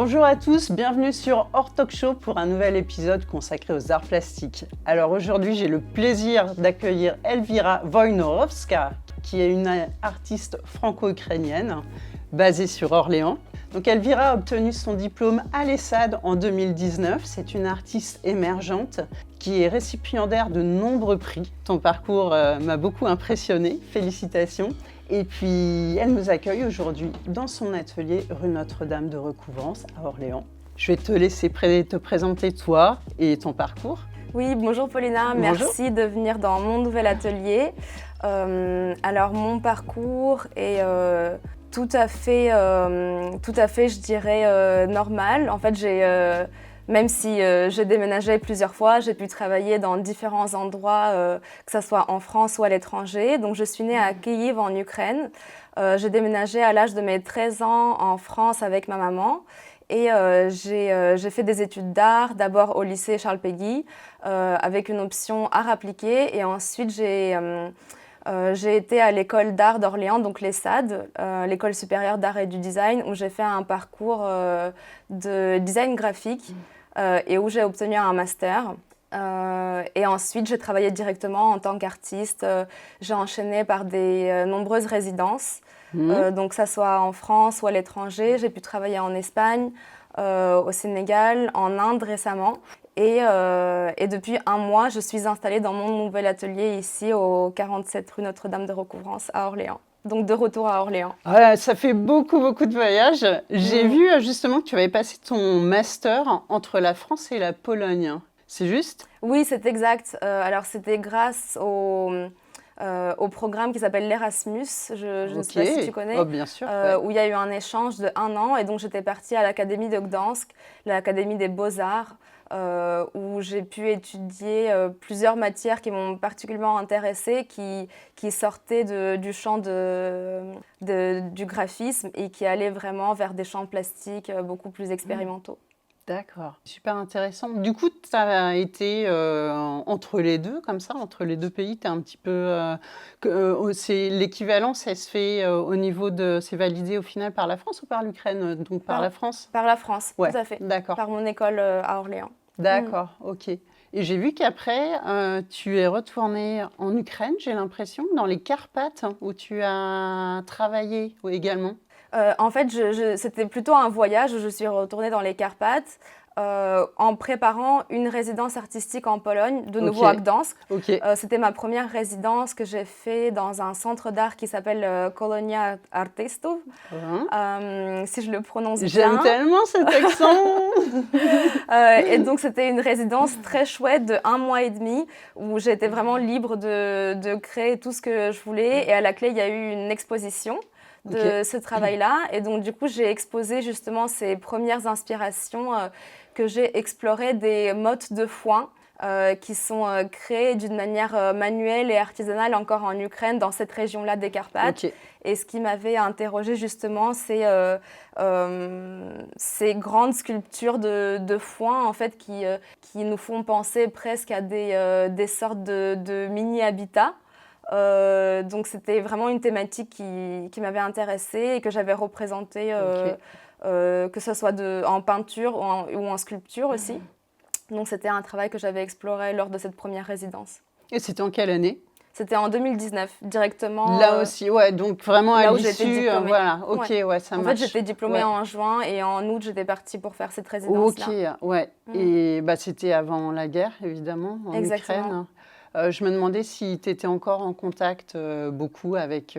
Bonjour à tous, bienvenue sur Art Talk Show pour un nouvel épisode consacré aux arts plastiques. Alors aujourd'hui, j'ai le plaisir d'accueillir Elvira Wojnarowska, qui est une artiste franco-ukrainienne basée sur Orléans. Donc Elvira a obtenu son diplôme à l'ESSAD en 2019. C'est une artiste émergente qui est récipiendaire de nombreux prix. Ton parcours m'a beaucoup impressionnée, félicitations. Et puis elle nous accueille aujourd'hui dans son atelier rue Notre-Dame de Recouvrance à Orléans. Je vais te laisser te présenter toi et ton parcours. Oui, bonjour Paulina, Bonjour. Merci de venir dans mon nouvel atelier. Alors mon parcours est tout à fait, je dirais, normal. En fait, même si j'ai déménagé plusieurs fois, j'ai pu travailler dans différents endroits, que ce soit en France ou à l'étranger. Donc je suis née à Kyiv en Ukraine. J'ai déménagé à l'âge de mes 13 ans en France avec ma maman. Et j'ai fait des études d'art, d'abord au lycée Charles Péguy, avec une option art appliqué. Et ensuite, j'ai été à l'école d'art d'Orléans, donc l'ESSAD, l'école supérieure d'art et du design, où j'ai fait un parcours de design graphique et où j'ai obtenu un master. Et ensuite, j'ai travaillé directement en tant qu'artiste. J'ai enchaîné par des nombreuses résidences. Donc, que ça soit en France ou à l'étranger. J'ai pu travailler en Espagne, au Sénégal, en Inde récemment. Et depuis un mois, je suis installée dans mon nouvel atelier ici, au 47 rue Notre-Dame de Recouvrance à Orléans. Donc, de retour à Orléans. Voilà, ça fait beaucoup de voyages. J'ai vu justement que tu avais passé ton master entre la France et la Pologne. C'est juste ? Oui, c'est exact. Alors, c'était grâce au programme qui s'appelle l'Erasmus, je ne sais pas si tu connais, bien sûr, où il y a eu un échange de 1 an. Et donc, j'étais partie à l'Académie de Gdansk, l'Académie des Beaux-Arts, où j'ai pu étudier plusieurs matières qui m'ont particulièrement intéressée, qui sortaient du champ du graphisme et qui allaient vraiment vers des champs plastiques beaucoup plus expérimentaux. D'accord, super intéressant. Du coup, tu as été entre les deux, comme ça, entre les deux pays, tu es un petit peu... c'est l'équivalence, elle se fait au niveau de... C'est validé au final par la France ou par l'Ukraine? Donc par la France? Par la France, Ouais, tout à fait. d'accord. Par mon école à Orléans. D'accord, ok. Et j'ai vu qu'après, tu es retournée en Ukraine, j'ai l'impression, dans les Carpates, où tu as travaillé également. En fait, c'était plutôt un voyage où je suis retournée dans les Carpates en préparant une résidence artistique en Pologne, de nouveau à Gdansk. C'était ma première résidence que j'ai fait dans un centre d'art qui s'appelle Kolonia Artystów, si je le prononce bien. J'aime tellement cet accent. Et donc, c'était une résidence très chouette de 1 mois et demi où j'étais vraiment libre de créer tout ce que je voulais. Et à la clé, il y a eu une exposition de ce travail-là. Et donc, du coup, j'ai exposé justement ces premières inspirations que j'ai explorées des mottes de foin qui sont créées d'une manière manuelle et artisanale encore en Ukraine, dans cette région-là des Carpates. Et ce qui m'avait interrogée justement, c'est ces grandes sculptures de foin en fait, qui nous font penser presque à des sortes de mini-habitats. Donc c'était vraiment une thématique qui m'avait intéressée et que j'avais représentée, que ce soit en peinture ou en sculpture aussi. Donc c'était un travail que j'avais exploré lors de cette première résidence. Et c'était en quelle année? C'était en 2019, directement. Là aussi, ouais, donc vraiment à l'issue, voilà, ça marche. En fait, j'étais diplômée en juin et en août, j'étais partie pour faire cette résidence-là. Et c'était avant la guerre, évidemment, en Ukraine. Je me demandais si tu étais encore en contact beaucoup avec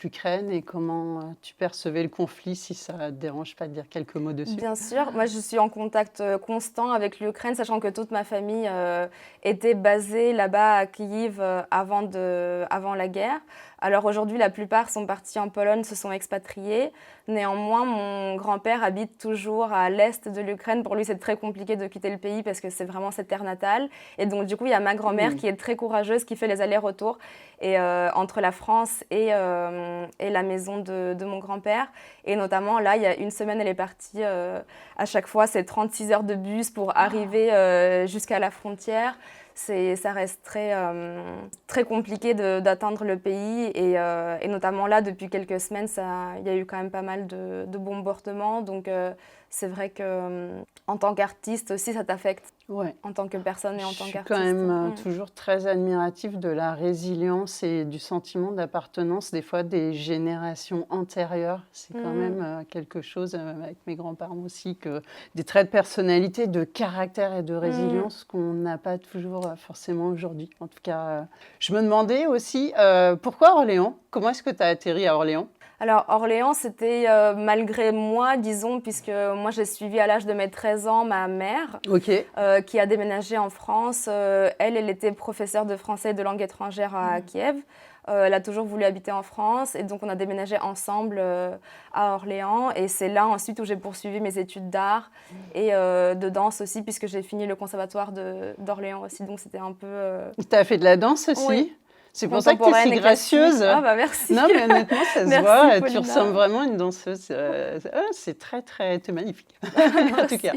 l'Ukraine et comment tu percevais le conflit, si ça ne te dérange pas de dire quelques mots dessus. Bien sûr, moi je suis en contact constant avec l'Ukraine, sachant que toute ma famille était basée là-bas à Kyiv avant la guerre. Alors aujourd'hui, la plupart sont partis en Pologne, se sont expatriés. Néanmoins, mon grand-père habite toujours à l'est de l'Ukraine. Pour lui, c'est très compliqué de quitter le pays parce que c'est vraiment sa terre natale. Et donc, du coup, il y a ma grand-mère qui est très courageuse, qui fait les allers-retours entre la France et la maison de mon grand-père. Et notamment, là, il y a une semaine, elle est partie à chaque fois, c'est 36 heures de bus pour arriver jusqu'à la frontière. ça reste très compliqué d'atteindre le pays. Et notamment là, depuis quelques semaines, il y a eu quand même pas mal de bombardements. Donc c'est vrai qu'en tant qu'artiste aussi, ça t'affecte. Ouais. En tant que personne et en tant Je suis qu'artiste. quand même toujours très admirative de la résilience et du sentiment d'appartenance des fois des générations antérieures. C'est quand même quelque chose, avec mes grands-parents aussi, que des traits de personnalité, de caractère et de résilience qu'on n'a pas toujours forcément aujourd'hui. En tout cas, je me demandais aussi, pourquoi Orléans? Comment est-ce que tu as atterri à Orléans? Alors, Orléans, c'était malgré moi, disons, puisque moi, j'ai suivi à l'âge de mes 13 ans ma mère, qui a déménagé en France. Elle était professeure de français et de langue étrangère à Kiev. Elle a toujours voulu habiter en France et donc on a déménagé ensemble à Orléans. Et c'est là ensuite où j'ai poursuivi mes études d'art et de danse aussi, puisque j'ai fini le conservatoire d'Orléans aussi. Donc c'était un peu... Tu as fait de la danse aussi? Oui. C'est pour ça que tu es si gracieuse. Ah bah merci. Non, mais honnêtement, ça se Merci, voit. Paulina. Tu ressembles vraiment à une danseuse. C'est très, très... T'es magnifique. En tout cas,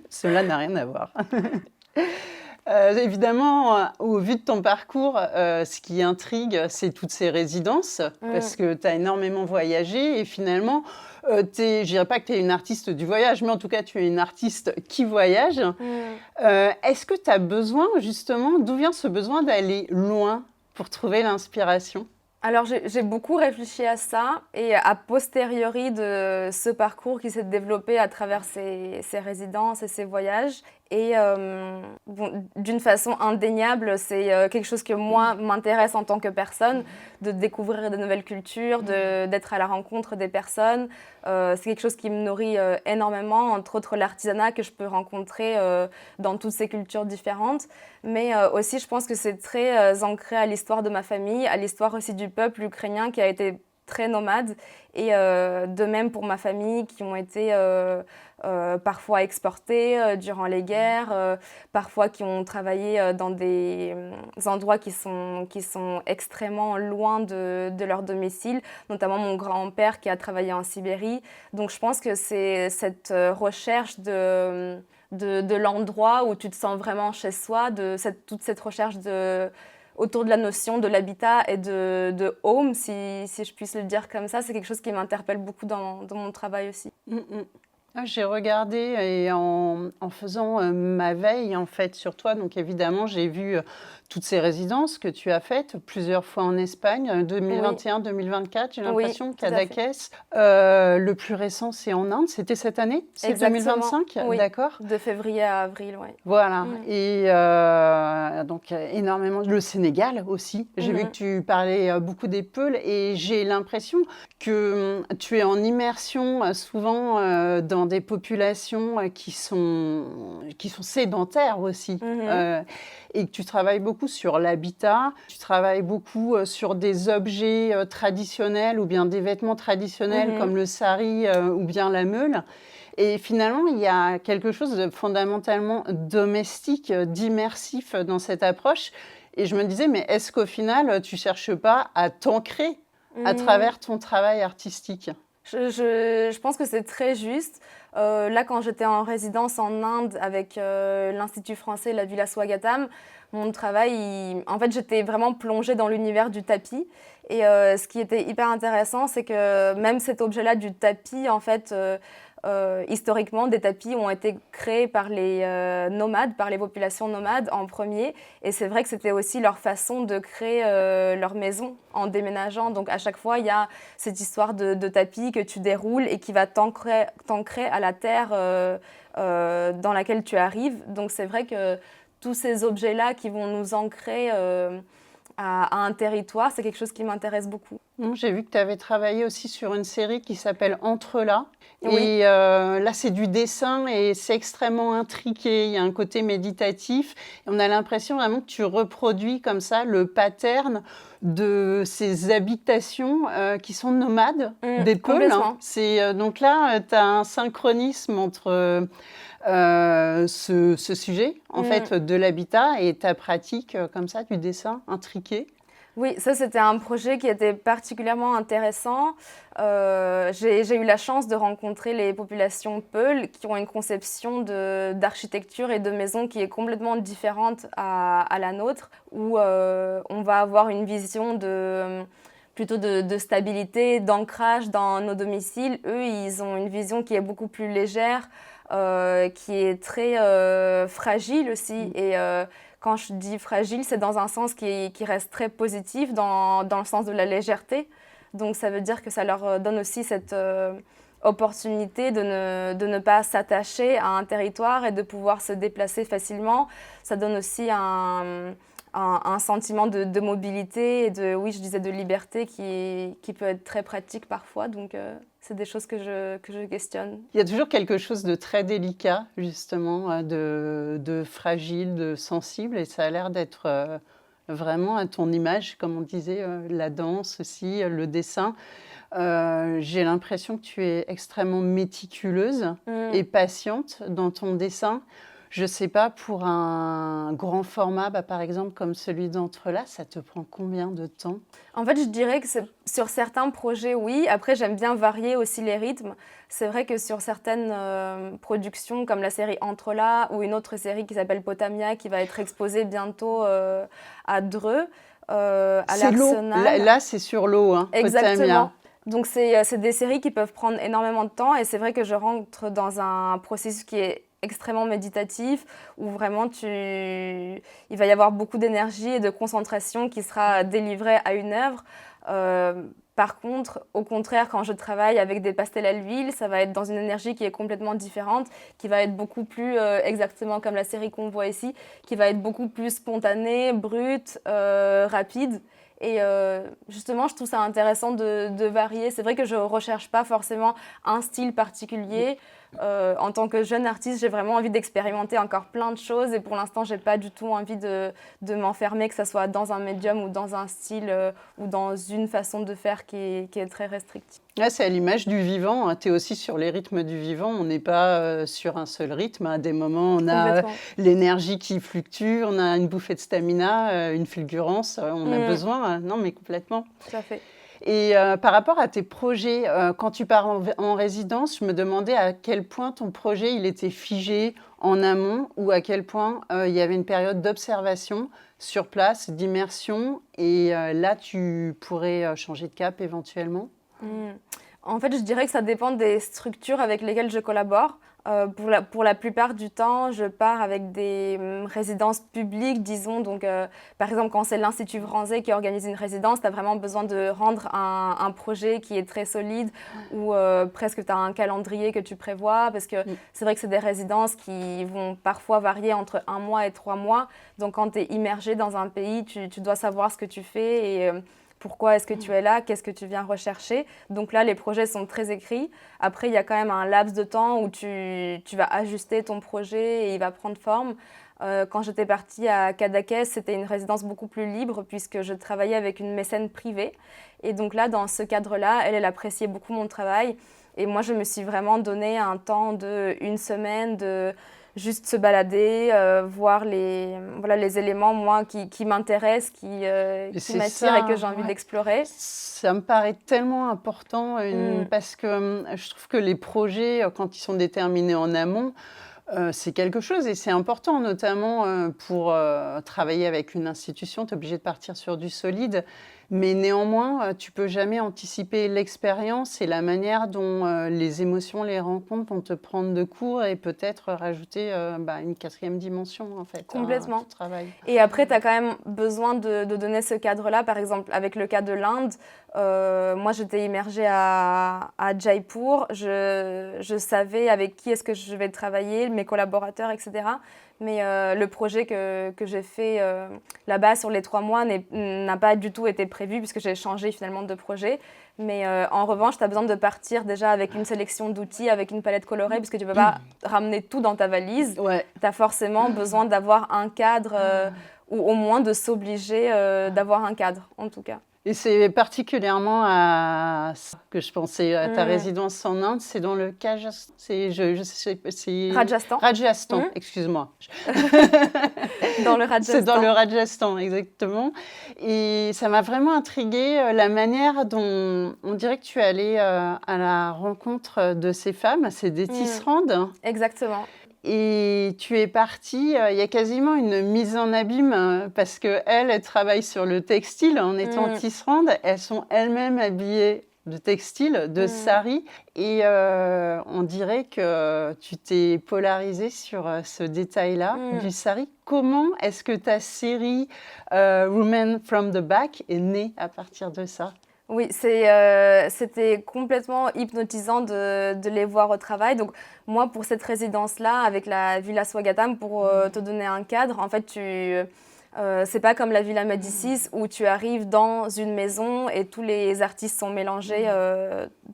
cela n'a rien à voir. Évidemment, au vu de ton parcours, ce qui intrigue, c'est toutes ces résidences, parce que tu as énormément voyagé et finalement, je dirais pas que tu es une artiste du voyage, mais en tout cas, tu es une artiste qui voyage. Est-ce que tu as besoin, justement, d'où vient ce besoin d'aller loin pour trouver l'inspiration? Alors, j'ai beaucoup réfléchi à ça et a posteriori de ce parcours qui s'est développé à travers ces résidences et ces voyages. Et bon, d'une façon indéniable, c'est quelque chose que moi m'intéresse en tant que personne, de découvrir de nouvelles cultures, d'être à la rencontre des personnes. C'est quelque chose qui me nourrit énormément, entre autres l'artisanat que je peux rencontrer dans toutes ces cultures différentes. Mais aussi, je pense que c'est très ancré à l'histoire de ma famille, à l'histoire aussi du peuple ukrainien qui a été très nomade. Et de même pour ma famille qui ont été parfois exportés durant les guerres, parfois qui ont travaillé dans des endroits qui sont extrêmement loin de leur domicile, notamment mon grand-père qui a travaillé en Sibérie. Donc je pense que c'est cette recherche de l'endroit où tu te sens vraiment chez soi, toute cette recherche autour de la notion de l'habitat et de home, si je puisse le dire comme ça, c'est quelque chose qui m'interpelle beaucoup dans mon travail aussi. J'ai regardé et en faisant ma veille en fait sur toi, donc évidemment j'ai vu toutes ces résidences que tu as faites plusieurs fois en Espagne, 2021-2024, j'ai l'impression, Cadaqués. Le plus récent c'est en Inde, c'était cette année? C'est 2025? Oui. D'accord. De février à avril, oui. Voilà, et donc énormément, le Sénégal aussi, j'ai vu que tu parlais beaucoup des Peuls et j'ai l'impression que tu es en immersion souvent dans des populations qui sont sédentaires aussi, et que tu travailles beaucoup sur l'habitat, tu travailles beaucoup sur des objets traditionnels ou bien des vêtements traditionnels comme le sari ou bien la meule. Et finalement, il y a quelque chose de fondamentalement domestique, d'immersif dans cette approche. Et je me disais, mais est-ce qu'au final, tu ne cherches pas à t'ancrer à travers ton travail artistique? Je pense que c'est très juste. Là, quand j'étais en résidence en Inde avec l'Institut français, la Villa Swagatam, mon travail, en fait, j'étais vraiment plongée dans l'univers du tapis. Et ce qui était hyper intéressant, c'est que même cet objet-là du tapis, en fait, historiquement, des tapis ont été créés par les nomades, par les populations nomades en premier. Et c'est vrai que c'était aussi leur façon de créer leur maison en déménageant. Donc à chaque fois, il y a cette histoire de tapis que tu déroules et qui va t'ancrer à la terre dans laquelle tu arrives. Donc c'est vrai que tous ces objets-là qui vont nous ancrer à un territoire, c'est quelque chose qui m'intéresse beaucoup. J'ai vu que tu avais travaillé aussi sur une série qui s'appelle Entre là. Oui. Et là, c'est du dessin et c'est extrêmement intriqué. Il y a un côté méditatif. Et on a l'impression vraiment que tu reproduis comme ça le pattern de ces habitations qui sont nomades, des Peuls. Donc là, tu as un synchronisme entre ce sujet en fait, de l'habitat et ta pratique comme ça, du dessin intriqué. Oui, ça c'était un projet qui était particulièrement intéressant. J'ai eu la chance de rencontrer les populations Peul qui ont une conception d'architecture et de maison qui est complètement différente à la nôtre, où on va avoir une vision plutôt de stabilité, d'ancrage dans nos domiciles. Eux, ils ont une vision qui est beaucoup plus légère, qui est très fragile aussi. Et quand je dis fragile, c'est dans un sens qui reste très positif, dans le sens de la légèreté. Donc ça veut dire que ça leur donne aussi cette opportunité de ne pas s'attacher à un territoire et de pouvoir se déplacer facilement. Ça donne aussi un sentiment de mobilité et oui, je disais de liberté qui peut être très pratique parfois. Donc c'est des choses que je questionne. Il y a toujours quelque chose de très délicat, justement, de fragile, de sensible, et ça a l'air d'être vraiment à ton image, comme on disait, la danse aussi, le dessin. J'ai l'impression que tu es extrêmement méticuleuse et patiente dans ton dessin. Je ne sais pas, pour un grand format, par exemple, comme celui d'Entre-là, ça te prend combien de temps? En fait, je dirais que sur certains projets, oui. Après, j'aime bien varier aussi les rythmes. C'est vrai que sur certaines productions, comme la série Entre-là, ou une autre série qui s'appelle Potamia, qui va être exposée bientôt à Dreux, à l'Arsenal. Là, c'est sur l'eau, hein, Exactement. Potamia. Donc, c'est des séries qui peuvent prendre énormément de temps. Et c'est vrai que je rentre dans un processus qui est extrêmement méditatif, où vraiment il va y avoir beaucoup d'énergie et de concentration qui sera délivrée à une œuvre. Par contre, au contraire, quand je travaille avec des pastels à l'huile, ça va être dans une énergie qui est complètement différente, qui va être beaucoup plus, exactement comme la série qu'on voit ici, qui va être beaucoup plus spontanée, brute, rapide. Et justement, je trouve ça intéressant de varier. C'est vrai que je ne recherche pas forcément un style particulier. En tant que jeune artiste, j'ai vraiment envie d'expérimenter encore plein de choses. Et pour l'instant, je n'ai pas du tout envie de m'enfermer, que ce soit dans un médium ou dans un style ou dans une façon de faire qui est très restrictive. Ouais, c'est à l'image du vivant, hein. Tu es aussi sur les rythmes du vivant. On n'est pas sur un seul rythme. À des moments, on a l'énergie qui fluctue, on a une bouffée de stamina, une fulgurance. On a besoin. Non, mais complètement. Tout à fait. Et par rapport à tes projets, quand tu pars en résidence, je me demandais à quel point ton projet il était figé en amont ou à quel point il y avait une période d'observation sur place, d'immersion. Et là, tu pourrais changer de cap éventuellement. En fait, je dirais que ça dépend des structures avec lesquelles je collabore. Pour la plupart du temps, je pars avec des résidences publiques, disons. Donc, par exemple, quand c'est l'Institut français qui organise une résidence, tu as vraiment besoin de rendre un projet qui est très solide ou presque tu as un calendrier que tu prévois parce que c'est vrai que c'est des résidences qui vont parfois varier entre 1 mois et 3 mois. Donc, quand tu es immergé dans un pays, tu dois savoir ce que tu fais et pourquoi est-ce que tu es là, qu'est-ce que tu viens rechercher. Donc là, les projets sont très écrits. Après, il y a quand même un laps de temps où tu vas ajuster ton projet et il va prendre forme. Quand j'étais partie à Cadaqués, c'était une résidence beaucoup plus libre puisque je travaillais avec une mécène privée. Et donc là, dans ce cadre-là, elle appréciait beaucoup mon travail. Et moi, je me suis vraiment donné un temps d'1 semaine de juste se balader, voir les éléments moi, qui m'intéressent, qui m'attirent et que j'ai envie d'explorer. Ça me paraît tellement important parce que je trouve que les projets, quand ils sont déterminés en amont, c'est quelque chose et c'est important, notamment pour travailler avec une institution. Tu es obligé de partir sur du solide. Mais néanmoins, tu ne peux jamais anticiper l'expérience et la manière dont les émotions, les rencontres vont te prendre de court et peut-être rajouter une 4e dimension en fait, complètement. à ton travail. Et après, tu as quand même besoin de donner ce cadre-là. Par exemple, avec le cas de l'Inde, moi j'étais immergée à Jaipur. Je savais avec qui est-ce que je vais travailler, mes collaborateurs, etc. Mais le projet que j'ai fait là-bas sur les 3 mois n'a pas du tout été prévu puisque j'ai changé finalement de projet. Mais en revanche, tu as besoin de partir déjà avec une sélection d'outils, avec une palette colorée puisque tu ne peux pas ramener tout dans ta valise. Ouais. Tu as forcément besoin d'avoir un cadre ou au moins de s'obliger d'avoir un cadre en tout cas. Et c'est particulièrement à ça que je pensais, à ta résidence en Inde, c'est dans le Rajasthan, c'est Rajasthan. Rajasthan, excuse-moi. Dans le Rajasthan. C'est dans le Rajasthan, exactement. Et ça m'a vraiment intriguée, la manière dont on dirait que tu es allée à la rencontre de ces femmes, c'est des tisserandes. Exactement. Et tu es partie, il y a quasiment une mise en abîme parce qu'elles travaillent sur le textile en étant tisserandes. Elles sont elles-mêmes habillées de textile, de sari. Et on dirait que tu t'es polarisée sur ce détail-là du sari. Comment est-ce que ta série Women from the Back est née à partir de ça ? Oui, c'était complètement hypnotisant de les voir au travail. Donc, moi, pour cette résidence-là, avec la Villa Swagatam, pour te donner un cadre, en fait, c'est pas comme la Villa Médicis où tu arrives dans une maison et tous les artistes sont mélangés,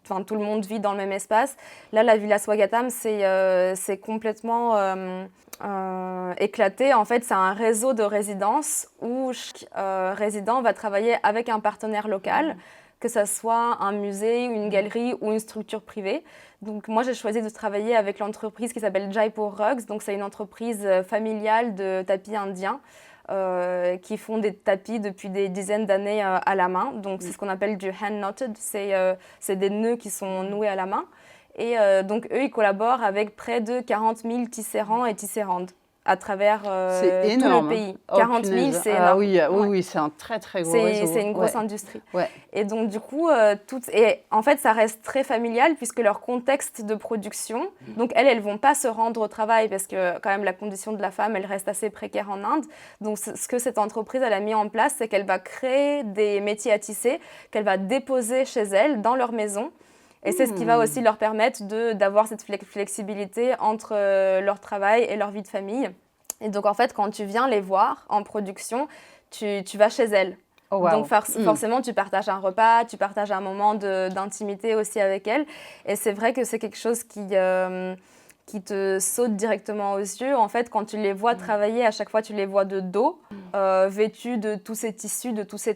tout le monde vit dans le même espace. Là, la Villa Swagatam, c'est complètement éclaté. En fait, c'est un réseau de résidences où chaque résident va travailler avec un partenaire local, que ce soit un musée, une galerie ou une structure privée. Donc moi, j'ai choisi de travailler avec l'entreprise qui s'appelle Jaipur Rugs. Donc c'est une entreprise familiale de tapis indiens qui font des tapis depuis des dizaines d'années à la main. Donc c'est ce qu'on appelle du hand knotted. C'est des nœuds qui sont noués à la main. Et donc eux, ils collaborent avec près de 40 000 tisserands et tisserandes à travers tout le pays. 40 000, c'est énorme. Ah oui, c'est un très très gros réseau. C'est une grosse industrie. Ouais. Et donc du coup, en fait, ça reste très familial puisque leur contexte de production, donc elles vont pas se rendre au travail parce que quand même la condition de la femme, elle reste assez précaire en Inde. Donc ce que cette entreprise elle a mis en place, c'est qu'elle va créer des métiers à tisser, qu'elle va déposer chez elle dans leur maison. Et c'est ce qui va aussi leur permettre d'avoir cette flexibilité entre leur travail et leur vie de famille. Et donc, en fait, quand tu viens les voir en production, tu vas chez elles. Oh, wow. Donc, forcément, tu partages un repas, tu partages un moment d'intimité aussi avec elles. Et c'est vrai que c'est quelque chose qui te saute directement aux yeux. En fait, quand tu les vois travailler, à chaque fois, tu les vois de dos, vêtus de tous ces tissus, de tous ces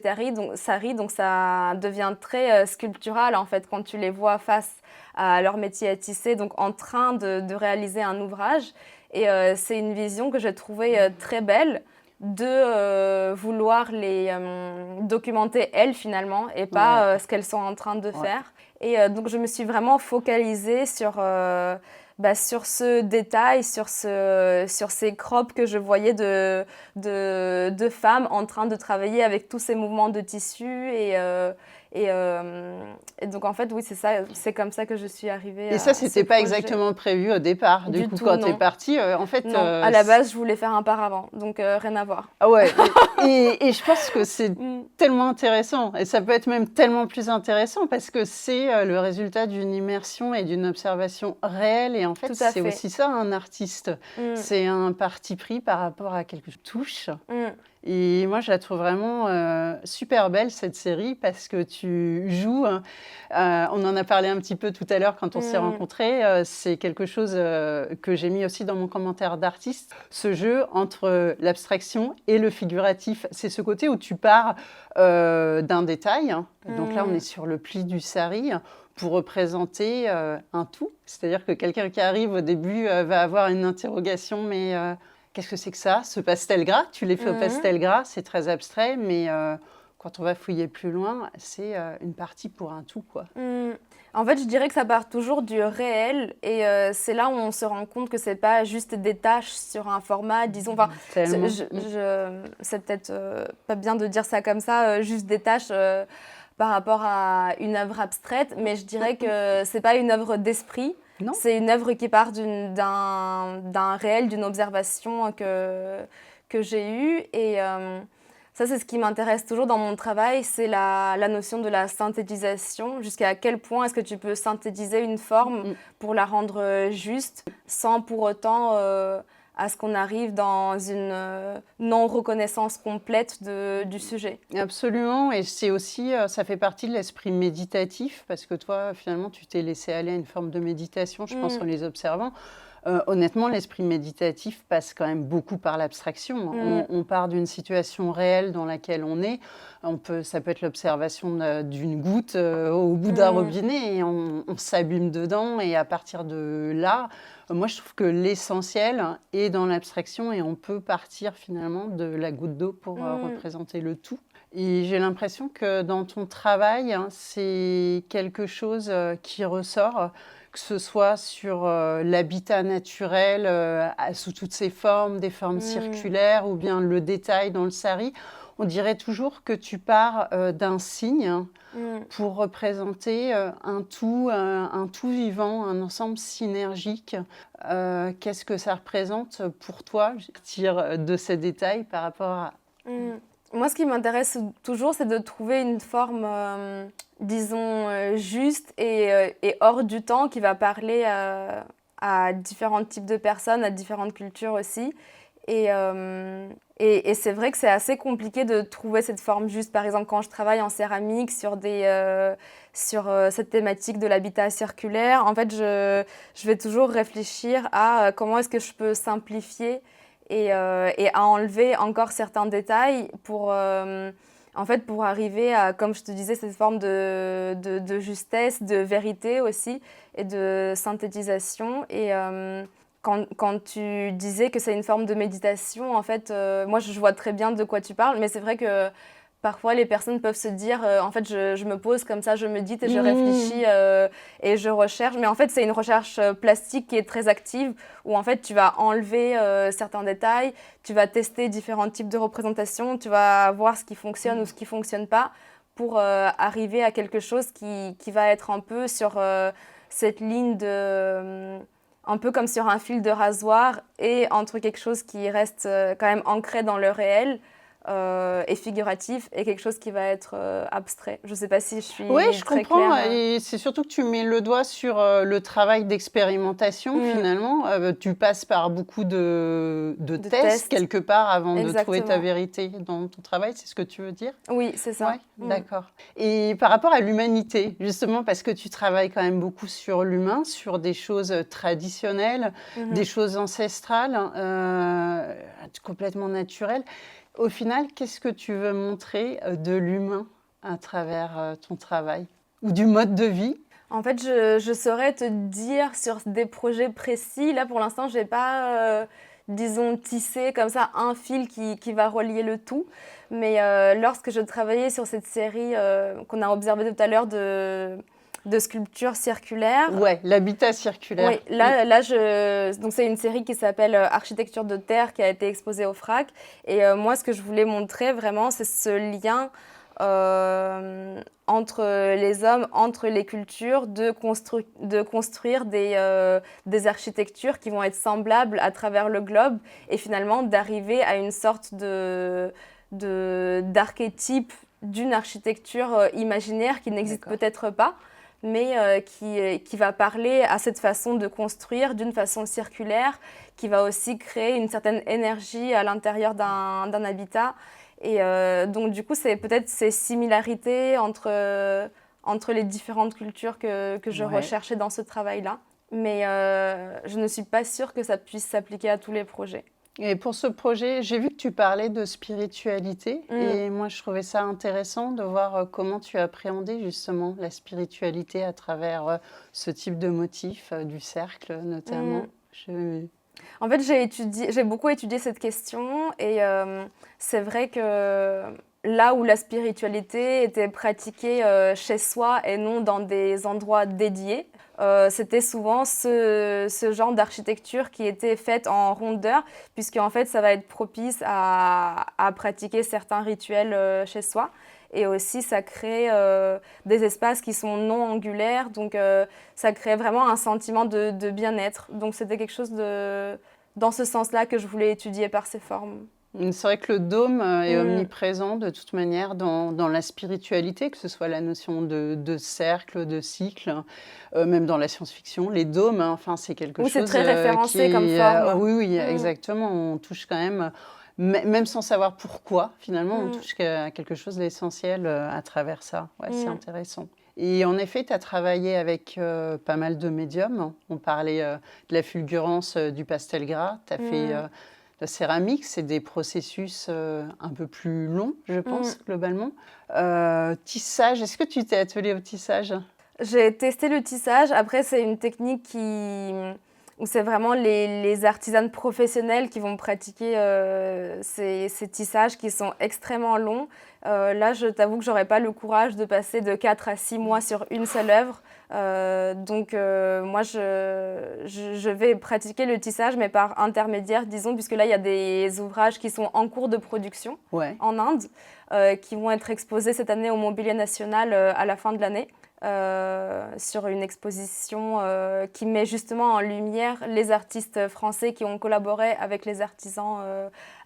saris. Donc, ça devient très sculptural, en fait, quand tu les vois face à leur métier à tisser, donc en train de réaliser un ouvrage. Et c'est une vision que j'ai trouvée très belle de vouloir les documenter, elles, finalement, et pas ce qu'elles sont en train de faire. Et donc, je me suis vraiment focalisée sur ce détail, sur ces crops que je voyais de femmes en train de travailler avec tous ces mouvements de tissu. Et donc, en fait, oui, c'est ça, c'est comme ça que je suis arrivée à Et ça, c'était ce pas projet. exactement prévu au départ. Du coup, tout, quand non. tu es partie, en fait... Non, à la base, je voulais faire un paravent, donc rien à voir. Ah ouais, et je pense que c'est tellement intéressant. Et ça peut être même tellement plus intéressant parce que c'est le résultat d'une immersion et d'une observation réelle. Et en fait, c'est aussi ça, un artiste. C'est un parti pris par rapport à quelque chose qui touche. Et moi, je la trouve vraiment super belle, cette série, parce que tu joues, on en a parlé un petit peu tout à l'heure quand on s'est rencontrés, c'est quelque chose que j'ai mis aussi dans mon commentaire d'artiste, ce jeu entre l'abstraction et le figuratif. C'est ce côté où tu pars d'un détail, donc là on est sur le pli du sari, pour représenter un tout, c'est-à-dire que quelqu'un qui arrive au début va avoir une interrogation, mais... Qu'est-ce que c'est que ça, ce pastel gras? Tu l'as fait au pastel gras, c'est très abstrait, mais quand on va fouiller plus loin, c'est une partie pour un tout, quoi. En fait, je dirais que ça part toujours du réel et c'est là où on se rend compte que c'est pas juste des tâches sur un format, disons. Enfin, c'est peut-être pas bien de dire ça comme ça, juste des tâches par rapport à une œuvre abstraite, mais je dirais que c'est pas une œuvre d'esprit. Non. C'est une œuvre qui part d'un réel, d'une observation que j'ai eue. Et ça, c'est ce qui m'intéresse toujours dans mon travail, c'est la notion de la synthétisation. Jusqu'à quel point est-ce que tu peux synthétiser une forme pour la rendre juste, sans pour autant à ce qu'on arrive dans une non-reconnaissance complète du sujet. Absolument, et c'est aussi, ça fait partie de l'esprit méditatif, parce que toi, finalement, tu t'es laissé aller à une forme de méditation, je pense, en les observant. Honnêtement, l'esprit méditatif passe quand même beaucoup par l'abstraction. On part d'une situation réelle dans laquelle on est. Ça peut être l'observation d'une goutte au bout d'un robinet et on s'abîme dedans. Et à partir de là, moi, je trouve que l'essentiel est dans l'abstraction et on peut partir finalement de la goutte d'eau pour représenter le tout. Et j'ai l'impression que dans ton travail, c'est quelque chose qui ressort, que ce soit sur l'habitat naturel sous toutes ses formes, des formes circulaires ou bien le détail dans le sari. On dirait toujours que tu pars d'un signe pour représenter un tout vivant, un ensemble synergique. Qu'est-ce que ça représente pour toi, partir de ces détails par rapport à... Moi, ce qui m'intéresse toujours, c'est de trouver une forme, disons, juste et hors du temps qui va parler à différents types de personnes, à différentes cultures aussi. Et c'est vrai que c'est assez compliqué de trouver cette forme juste. Par exemple, quand je travaille en céramique sur cette thématique de l'habitat circulaire, en fait, je vais toujours réfléchir à comment est-ce que je peux simplifier et à enlever encore certains détails pour arriver à, comme je te disais, cette forme de justesse, de vérité aussi et de synthétisation. Et quand tu disais que c'est une forme de méditation, en fait, moi je vois très bien de quoi tu parles, mais c'est vrai que parfois les personnes peuvent se dire en fait je me pose comme ça, je médite et je réfléchis et je recherche, mais en fait c'est une recherche plastique qui est très active où en fait tu vas enlever certains détails, tu vas tester différents types de représentations, tu vas voir ce qui fonctionne ou ce qui fonctionne pas pour arriver à quelque chose qui va être un peu sur cette ligne de un peu comme sur un fil de rasoir et entre quelque chose qui reste quand même ancré dans le réel et figuratif et quelque chose qui va être abstrait. Je ne sais pas si je suis Oui, je très comprends. claire. Et c'est surtout que tu mets le doigt sur le travail d'expérimentation, finalement. Tu passes par beaucoup de tests, quelque part, avant de trouver ta vérité dans ton travail. C'est ce que tu veux dire? Oui, c'est ça. Oui, d'accord. Et par rapport à l'humanité, justement, parce que tu travailles quand même beaucoup sur l'humain, sur des choses traditionnelles, des choses ancestrales, complètement naturelles. Au final, qu'est-ce que tu veux montrer de l'humain à travers ton travail ou du mode de vie? En fait, je saurais te dire sur des projets précis. Là, pour l'instant, je n'ai pas, disons, tissé comme ça un fil qui va relier le tout. Mais lorsque je travaillais sur cette série qu'on a observée tout à l'heure de sculptures circulaires. Ouais, l'habitat circulaire. Oui, donc c'est une série qui s'appelle Architecture de terre qui a été exposée au FRAC. Et moi, ce que je voulais montrer vraiment, c'est ce lien entre les hommes, entre les cultures, de construire des architectures qui vont être semblables à travers le globe et finalement d'arriver à une sorte d'archétype d'une architecture imaginaire qui n'existe peut-être pas, mais qui va parler à cette façon de construire d'une façon circulaire, qui va aussi créer une certaine énergie à l'intérieur d'un habitat. Et donc, du coup, c'est peut-être ces similarités entre les différentes cultures que je recherchais dans ce travail-là. Mais je ne suis pas sûre que ça puisse s'appliquer à tous les projets. Et pour ce projet, j'ai vu que tu parlais de spiritualité et moi je trouvais ça intéressant de voir comment tu appréhendais justement la spiritualité à travers ce type de motif, du cercle notamment. En fait, j'ai beaucoup étudié cette question et c'est vrai que là où la spiritualité était pratiquée chez soi et non dans des endroits dédiés, c'était souvent ce genre d'architecture qui était faite en rondeur, puisque en fait, ça va être propice à pratiquer certains rituels chez soi. Et aussi, ça crée des espaces qui sont non angulaires, donc ça crée vraiment un sentiment de bien-être. Donc c'était quelque chose dans ce sens-là que je voulais étudier par ces formes. C'est vrai que le dôme est omniprésent de toute manière dans la spiritualité, que ce soit la notion de cercle, de cycle, même dans la science-fiction. Les dômes, enfin, c'est quelque chose c'est très référencé comme forme. Oui, exactement. On touche quand même, même sans savoir pourquoi, finalement, on touche à quelque chose d'essentiel à travers ça. Ouais, c'est intéressant. Et en effet, tu as travaillé avec pas mal de médiums. On parlait de la fulgurance du pastel gras. Tu as fait la céramique. C'est des processus un peu plus longs, je pense, globalement. Tissage, est-ce que tu t'es attelée au tissage? J'ai testé le tissage. Après, c'est une technique où c'est vraiment les artisanes professionnelles qui vont pratiquer ces tissages qui sont extrêmement longs. Là, je t'avoue que j'aurais pas le courage de passer de 4 à 6 mois sur une seule œuvre. Donc, moi, je vais pratiquer le tissage, mais par intermédiaire, disons, puisque là, il y a des ouvrages qui sont en cours de production en Inde, qui vont être exposés cette année au Mobilier National à la fin de l'année. Sur une exposition qui met justement en lumière les artistes français qui ont collaboré avec les artisans,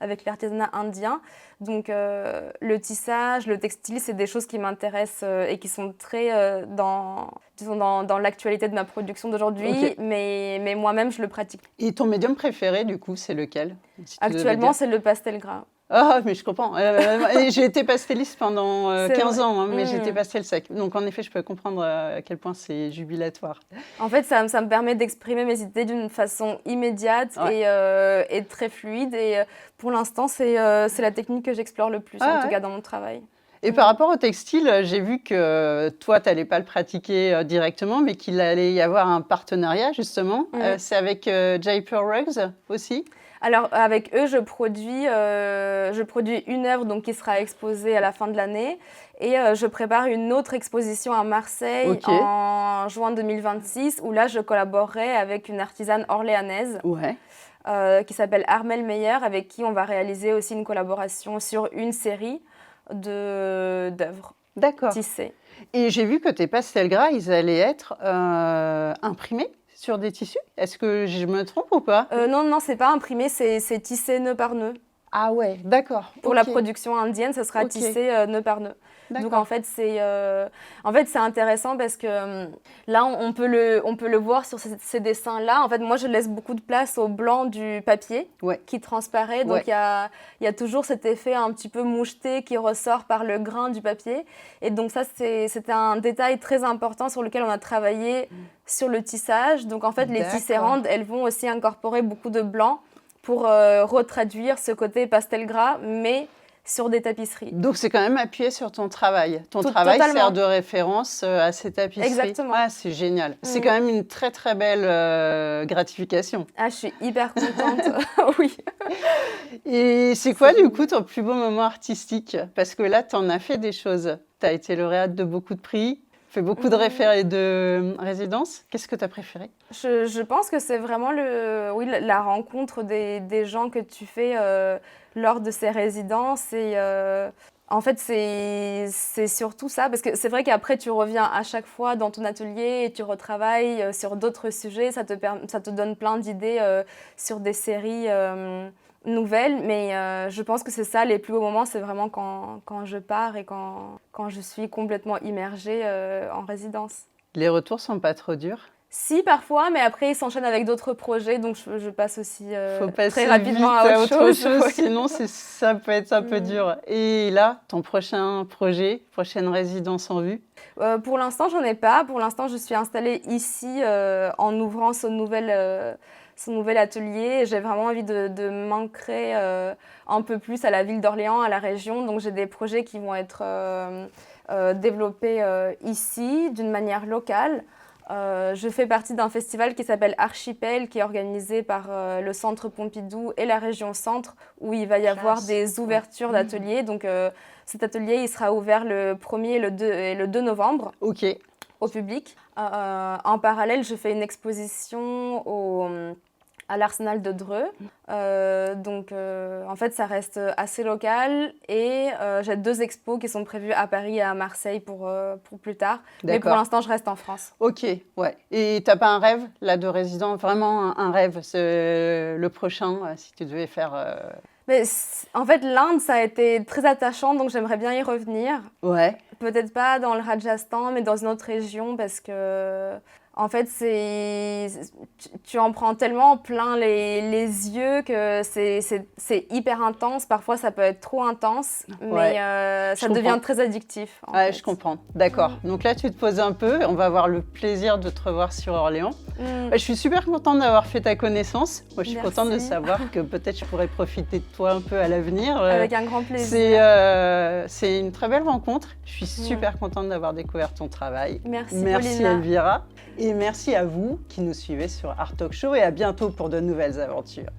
avec l'artisanat indien. Donc le tissage, le textile, c'est des choses qui m'intéressent et qui sont très dans l'actualité de ma production d'aujourd'hui, mais moi-même je le pratique. Et ton médium préféré du coup, c'est lequel? Actuellement, c'est le pastel gras. Ah, mais je comprends. J'ai été pastelliste pendant 15 ans, hein, mais j'étais pastel sec. Donc, en effet, je peux comprendre à quel point c'est jubilatoire. En fait, ça me permet d'exprimer mes idées d'une façon immédiate et très fluide. Et pour l'instant, c'est la technique que j'explore le plus, en tout cas dans mon travail. Et par rapport au textile, j'ai vu que toi, tu n'allais pas le pratiquer directement, mais qu'il allait y avoir un partenariat, justement. C'est avec Jaipur Rugs aussi? Alors, avec eux, je produis une œuvre donc, qui sera exposée à la fin de l'année. Et je prépare une autre exposition à Marseille en juin 2026, où là, je collaborerai avec une artisane orléanaise qui s'appelle Armelle Meyer, avec qui on va réaliser aussi une collaboration sur une série d'œuvres tissées. Et j'ai vu que tes pastels gras, ils allaient être imprimés sur des tissus? Est-ce que je me trompe ou pas? Non, c'est pas imprimé, c'est tissé nœud par nœud. Ah ouais, d'accord. Pour la production indienne, ça sera tissé nœud par nœud. Donc en fait, c'est intéressant parce que là, on peut le voir sur ces dessins-là. En fait, moi, je laisse beaucoup de place au blanc du papier qui transparaît. Donc il y a toujours cet effet un petit peu moucheté qui ressort par le grain du papier. Et donc ça, c'était un détail très important sur lequel on a travaillé sur le tissage. Donc en fait, les tisserandes, elles vont aussi incorporer beaucoup de blanc pour retraduire ce côté pastel gras, mais sur des tapisseries. Donc, c'est quand même appuyé sur ton travail. Ton travail sert de référence à ces tapisseries. Exactement. Ah, c'est génial. C'est quand même une très, très belle gratification. Ah, je suis hyper contente. Oui. Et c'est quoi, du coup, ton plus beau moment artistique? Parce que là, tu en as fait des choses. Tu as été lauréate de beaucoup de prix, fait beaucoup de référés et de résidences. Qu'est-ce que tu as préféré? Je pense que c'est vraiment la rencontre des gens que tu fais lors de ces résidences. Et en fait, c'est surtout ça. Parce que c'est vrai qu'après, tu reviens à chaque fois dans ton atelier et tu retravailles sur d'autres sujets. Ça te donne plein d'idées sur des séries nouvelles. Mais je pense que c'est ça, les plus beaux moments, c'est vraiment quand je pars et quand je suis complètement immergée en résidence. Les retours sont pas trop durs? Si, parfois, mais après, ils s'enchaînent avec d'autres projets, donc je passe aussi Faut passer très rapidement vite à autre chose. Sinon ça peut être un peu dur. Et là, ton prochain projet, prochaine résidence en vue? Pour l'instant, j'en ai pas. Pour l'instant, je suis installée ici en ouvrant son nouvel atelier. J'ai vraiment envie de m'ancrer un peu plus à la ville d'Orléans, à la région. Donc, j'ai des projets qui vont être développés ici d'une manière locale. Je fais partie d'un festival qui s'appelle Archipel, qui est organisé par le Centre Pompidou et la région Centre, où il va y avoir des ouvertures d'ateliers. Donc cet atelier, il sera ouvert le 1er et le 2 novembre au public. En parallèle, je fais une exposition à l'Arsenal de Dreux. En fait, ça reste assez local et j'ai 2 expos qui sont prévues à Paris et à Marseille pour plus tard. Mais pour l'instant, je reste en France. Ok, ouais. Et t'as pas un rêve, là, de résident? Vraiment un rêve, c'est le prochain, si tu devais faire... Mais en fait, l'Inde, ça a été très attachant, donc j'aimerais bien y revenir. Ouais. Peut-être pas dans le Rajasthan, mais dans une autre région, parce que En fait, tu en prends tellement plein les yeux que c'est hyper intense. Parfois, ça peut être trop intense, mais ça devient très addictif. Ouais, je comprends. D'accord. Donc là, tu te poses un peu. On va avoir le plaisir de te revoir sur Orléans. Je suis super contente d'avoir fait ta connaissance. Moi, je suis contente de savoir que peut-être je pourrais profiter de toi un peu à l'avenir. Avec un grand plaisir. C'est une très belle rencontre. Je suis super contente d'avoir découvert ton travail. Merci Merci Elvira. Et merci à vous qui nous suivez sur Art Talk Show et à bientôt pour de nouvelles aventures.